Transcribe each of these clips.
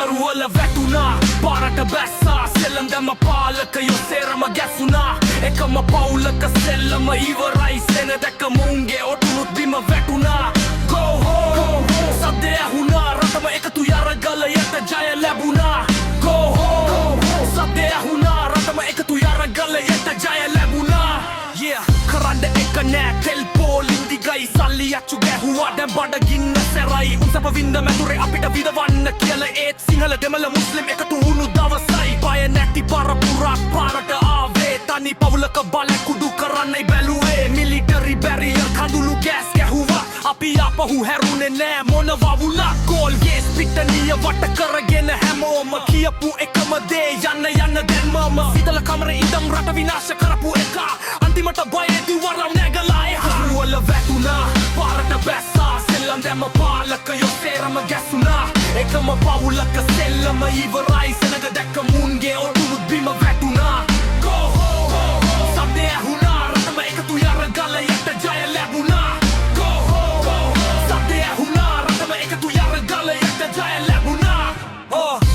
කරුවල වැටුණා පාරට බැස්සා සෙල්ලම් දැම්ම පාලකයෝ සේරම ගැසුණා එකම පවුලක සෙල්ලම ඉවරයි සෙන දැක්ක මුන්ගේ ඔටුනුත් බිම වැටුණා Go home සද්දය ඇහුණා රටම එකතු යරගලයට ජය ලැබුණා Go home සද්දය ඇහුණා රටම එකතු යරගලයට ජය ලැබුණා Yeah කරන්න එක නෑ තෙල් පෝලින් දිගයි සල්ලි අච්චු ගැහුවා දැන් බඩගින්න සැරයි උන්සප වින්ද මැදුරේ අපිට විදවන්න කියලා ඒත් සිංහල දෙමළ මුස්ලිම් එකතු වුණු දවසයි බය නැති පරපුරක් පාරට ආවේ තනි පවුලක බල කුඩු කරන්නයි බැලුවේ මිලිටරි බැරියර් කඳුළු ගෑස් ගැහුවා අපි ආපහු හැරුණේ නෑ මොනවා වුණත් ගෝල් ගේස් පිටනිය වට කරගෙන හැමෝම කියපු එකම දේ යන්න දැන් මම සිතල කමරේ ඉඳන් රට විනාශ කරපු එක අන්තිමට බයේදී වරම් නැගලා කරුවල වැටුණා පාරට බැස්සා සෙල්ලම් දැම්ම පාලකයෝ සේරම ගැසුණා එකම පවුලක සෙල්ලම ඉවරයි සෙනග දැක්ක මුන්ගේ ඔටුනුත් බිම වැටුණා Go home සද්දය ඇහුණා රටම එකතු යරගලයට ජය ලැබුණා Go home සද්දය ඇහුණා රටම එකතු යරගලයට ජය ලැබුණා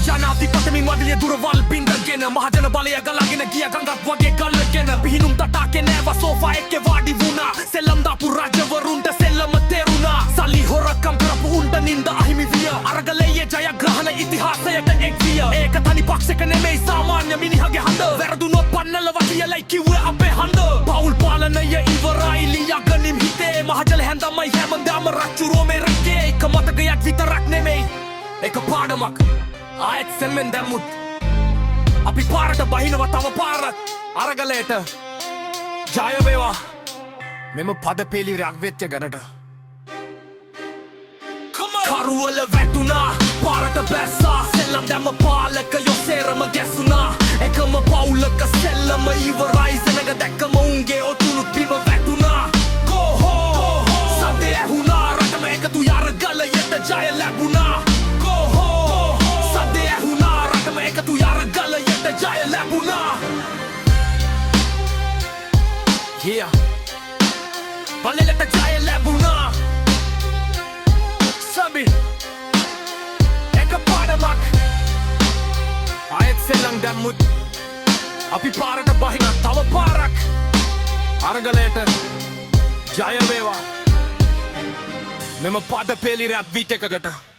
ජනාධිපතිමින් වදිලිය දුරවල් බින්දගෙන මහජන බලය ගලාගෙන ගිය ගඟක් වගේ ගල්ලගෙන පිහිනුම් තටාකේ නෑව සෝෆා එකේ වාඩි වුණා සෙල්ලම් දාපු රජවරුන්ට සෙල්ලම තේරුණා සල්ලි හොරකම් කරපු උන්ට නින්ද අහිමි විය අරගලයේ ජයග්‍රහණ ඉතිහාසයට එක් විය ඒක තනි පක්ෂයක නෙමෙයි සාමාන්‍ය මිනිහගේ හඬ වැරදුනොත් පන්නලව කියලයි කිව්වේ අපේ හඬ පවුල් පාලනය ඉවරයි ලියගනිම් හිතේ මහජල හැන්දමයි හැමදාම රච්චුරෝමේ රැකේ එක මතකයක් විතරක් නෙමෙයි එක පාඩමක් ආයෙත් සෙල්මෙන් දැම්මුත් අපි පාරට බහිනව තව පාරක් අරගලයට ජය වේවා මෙම පද පෙළිරයක් වෙච්ච ගැනට කරුවල වැටුණා පාරට බැස්සා සෙල්ලම් දැම්ම පාලකයෝ සේරම ගැසුණා එකම පවුලක සෙල්ලම ඉවරයි සෙනග දැක්කම උන්ගේ ඔටුනුත් බිම වැටුණා Go home සද්දය ඇහුණා රටම එකතු යරගලයට ජය ලැබුණා Go home සද්දය ඇහුණා රටම එකතු යරගලයට ජය ලැබුණා Yeah බලලට ජය ලැබුණා සබි එක පාඩමක් ආයෙත් සෙල්ලම් දැම්මුත් අපි පාරට බහින තව පාරක් අරගලයට ජය වේවා මෙම පද පෙළිරයක් විට එකකට